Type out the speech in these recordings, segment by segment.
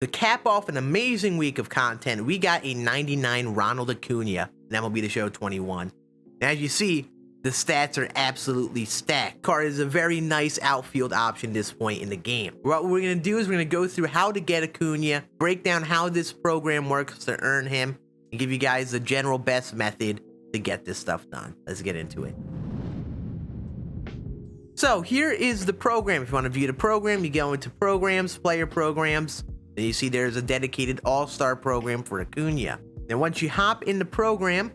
To cap off an amazing week of content, we got a 99 Ronald Acuna in MLB The Show 21. And as you see, the stats are absolutely stacked. Card is a very nice outfield option at this point in the game. What we're going to do is we're going to go through how to get Acuna, break down how this program works to earn him, and give you guys the general best method to get this stuff done. Let's get into it. So here is the program. If you want to view the program, you go into Programs, Player Programs. And you see there's a dedicated all-star program for Acuna. And once you hop in the program,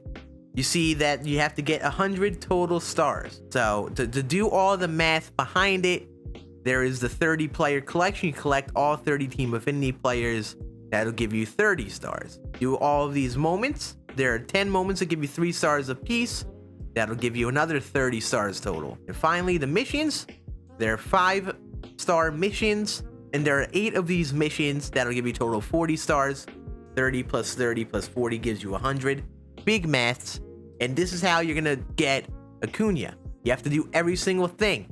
you see that you have to get 100 total stars. So to do all the math behind it, there is the 30 player collection. You collect all 30 team affinity players. That'll give you 30 stars. Do all of these moments. There are 10 moments that give you 3 stars apiece. That'll give you another 30 stars total. And finally, the missions. There are 5-star missions. And there are 8 of these missions that'll give you a total of 40 stars. 30 plus 30 plus 40 gives you 100. Big maths. And this is how you're going to get Acuna. You have to do every single thing.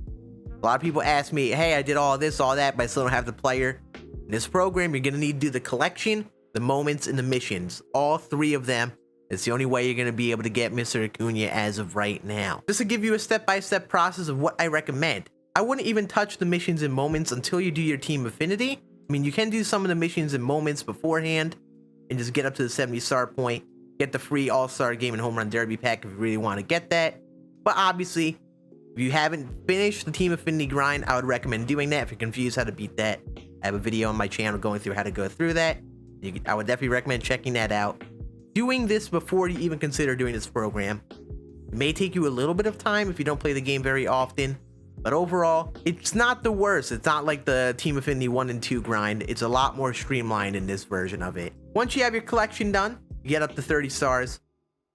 A lot of people ask me, hey, I did all this, all that, but I still don't have the player. In this program, you're going to need to do the collection, the moments, and the missions. All 3 of them. It's the only way you're going to be able to get Mr. Acuna as of right now. Just to give you a step-by-step process of what I recommend. I wouldn't even touch the missions and moments until you do your team affinity. I mean, you can do some of the missions and moments beforehand and just get up to the 70-star point. Get the free All-Star Game and Home Run Derby pack if you really want to get that. But obviously, if you haven't finished the team affinity grind, I would recommend doing that. If you're confused how to beat that, I have a video on my channel going through how to go through that. I would definitely recommend checking that out. Doing this before you even consider doing this program. It may take you a little bit of time if you don't play the game very often. But overall, it's not the worst. It's not like the Team Affinity 1 and 2 grind. It's a lot more streamlined in this version of it. Once you have your collection done, you get up to 30 stars.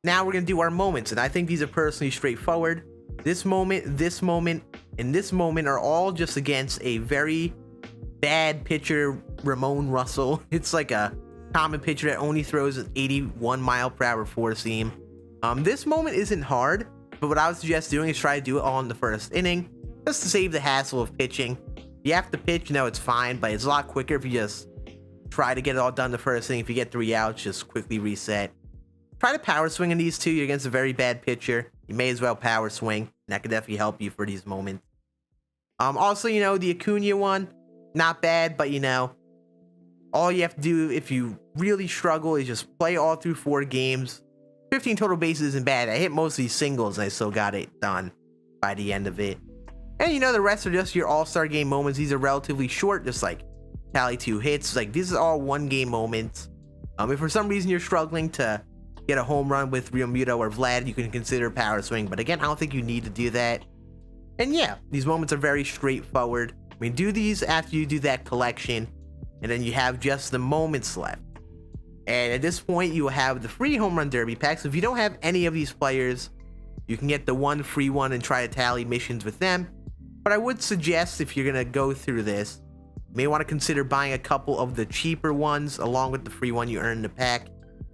Now we're going to do our moments, and I think these are personally straightforward. This moment, and this moment are all just against a very bad pitcher, Ramon Russell. It's like a common pitcher that only throws an 81 mile per hour four-seam. This moment isn't hard, but what I would suggest doing is try to do it all in the first inning. Just to save the hassle of pitching. You have to pitch, it's fine, but it's a lot quicker if you just try to get it all done the first inning. If you get 3 outs, just quickly reset. Try to power swing in these 2. You're against a very bad pitcher. You may as well power swing. And that could definitely help you for these moments. Also, the Acuna one, not bad, but all you have to do if you really struggle is just play all through 4 games. 15 total bases isn't bad. I hit most of these singles and I still got it done by the end of it. And the rest are just your all-star game moments. These are relatively short, just like tally 2 hits. Like, these are all 1-game moments. If for some reason you're struggling to get a home run with Real Muto or Vlad, you can consider power swing. But again, I don't think you need to do that. And yeah, these moments are very straightforward. I mean, do these after you do that collection. And then you have just the moments left. And at this point, you will have the free Home Run Derby pack. So if you don't have any of these players, you can get the one free one and try to tally missions with them. But I would suggest if you're going to go through this, you may want to consider buying a couple of the cheaper ones along with the free one you earn in the pack.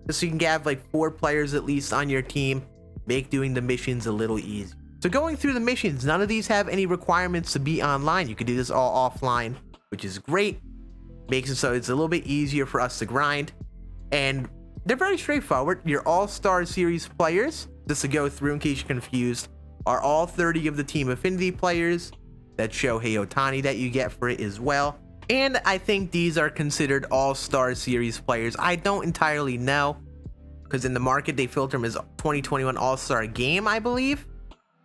Just so you can have like 4 players at least on your team. Make doing the missions a little easier. So going through the missions, none of these have any requirements to be online. You can do this all offline, which is great. Makes it so it's a little bit easier for us to grind. And they're very straightforward. Your All-Star Series players, just to go through in case you're confused, are all 30 of the Team Affinity players. That Shohei Ohtani that you get for it as well. And I think these are considered All-Star Series players. I don't entirely know, because in the market they filter them as 2021 All-Star Game, I believe,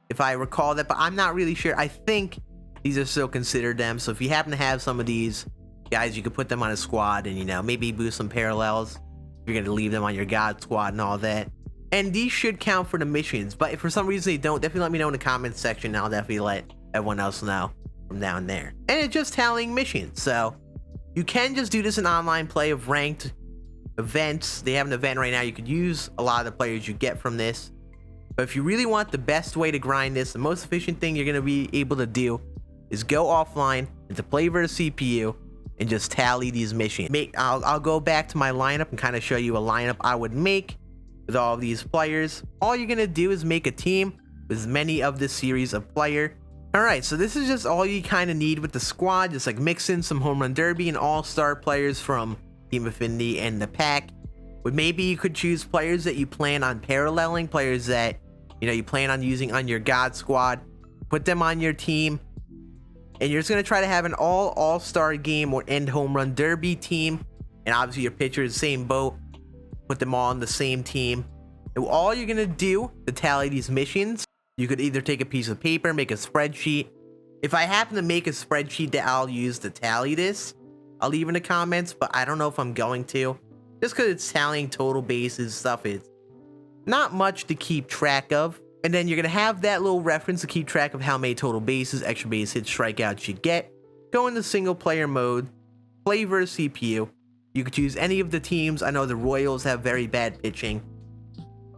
if I recall that, but I'm not really sure. I think these are still considered them. So if you happen to have some of these guys, you could put them on a squad and maybe boost some parallels. If you're going to leave them on your God squad and all that. And these should count for the missions, but if for some reason they don't, definitely let me know in the comments section. I'll definitely let everyone else know from down there. And it's just tallying missions, so you can just do this in online play of ranked events. They have an event right now. You could use a lot of the players you get from this, but if you really want the best way to grind this, the most efficient thing you're going to be able to do is go offline into play versus CPU and just tally these missions. I'll go back to my lineup and kind of show you a lineup I would make with all of these players. All you're going to do is make a team with as many of this series of player. Alright, so this is just all you kind of need with the squad. Just like mix in some Home Run Derby and all-star players from team affinity and the pack. But maybe you could choose players that you plan on paralleling, players that you plan on using on your God squad, put them on your team, and you're just gonna try to have an all-star game or end home run derby team. And obviously your pitcher is the same boat, put them all on the same team. And all you're gonna do to tally these missions, you could either take a piece of paper, make a spreadsheet. If I happen to make a spreadsheet that I'll use to tally this, I'll leave in the comments, but I don't know if I'm going to. Just because it's tallying total bases stuff, it's not much to keep track of. And then you're going to have that little reference to keep track of how many total bases, extra base hits, strikeouts you get. Go into single player mode, play versus CPU. You could choose any of the teams. I know the Royals have very bad pitching.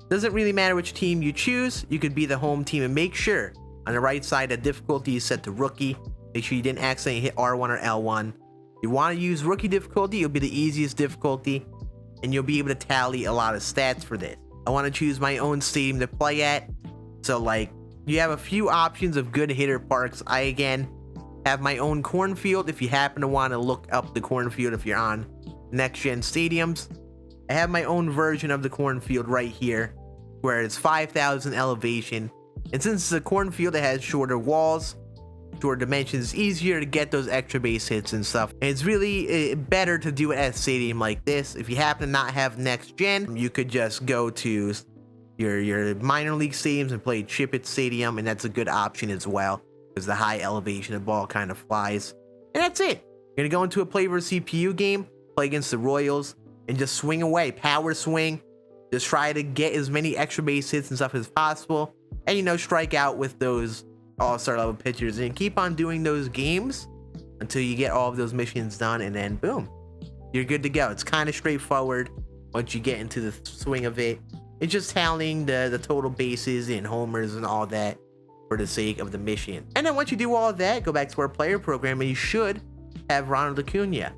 Doesn't really matter which team you choose. You could be the home team, and make sure on the right side that difficulty is set to rookie. Make sure you didn't accidentally hit R1 or L1. You want to use rookie difficulty, it'll be the easiest difficulty, and you'll be able to tally a lot of stats for this. I want to choose my own stadium to play at. So like, you have a few options of good hitter parks. I again have my own cornfield if you happen to want to look up the cornfield if you're on next gen stadiums. I have my own version of the cornfield right here where it's 5,000 elevation, and since it's a cornfield that has shorter walls, shorter dimensions, it's easier to get those extra base hits and stuff. And it's really better to do it at a stadium like this. If you happen to not have next gen, you could just go to your minor league stadiums and play Chip It Stadium, and that's a good option as well because the high elevation the ball kind of flies. And that's it. You're gonna go into a play versus CPU game, play against the Royals, and just swing away, power swing. Just try to get as many extra base hits and stuff as possible, and strike out with those all-star level pitchers, and keep on doing those games until you get all of those missions done, and then boom, you're good to go. It's kind of straightforward once you get into the swing of it. It's just tallying the total bases and homers and all that for the sake of the mission. And then once you do all of that, go back to our player program, and you should have Ronald Acuna.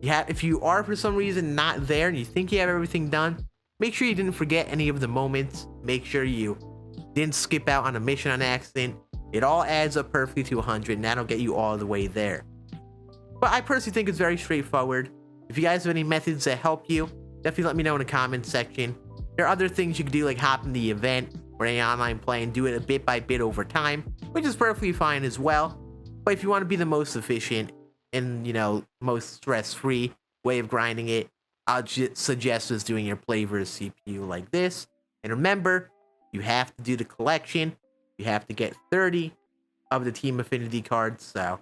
If you are for some reason not there and you think you have everything done, make sure you didn't forget any of the moments. Make sure you didn't skip out on a mission on accident. It all adds up perfectly to 100, and that'll get you all the way there. But I personally think it's very straightforward. If you guys have any methods that help you, definitely let me know in the comments section. There are other things you can do, like hop in the event or any online play and do it a bit by bit over time, which is perfectly fine as well. But if you want to be the most efficient and most stress-free way of grinding it, I'll suggest just doing your play versus CPU like this. And remember, you have to do the collection. You have to get 30 of the team affinity cards. So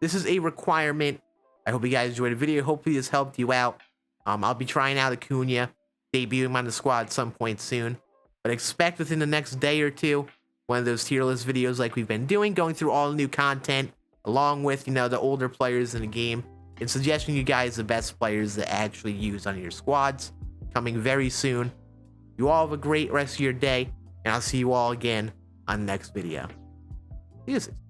this is a requirement. I hope you guys enjoyed the video. Hopefully this helped you out. I'll be trying out Acuna, debuting him on the squad at some point soon. But expect within the next day or two, one of those tier list videos like we've been doing, going through all the new content, along with, the older players in the game, and suggesting you guys the best players to actually use on your squads, coming very soon. You all have a great rest of your day, and I'll see you all again on the next video. See you soon.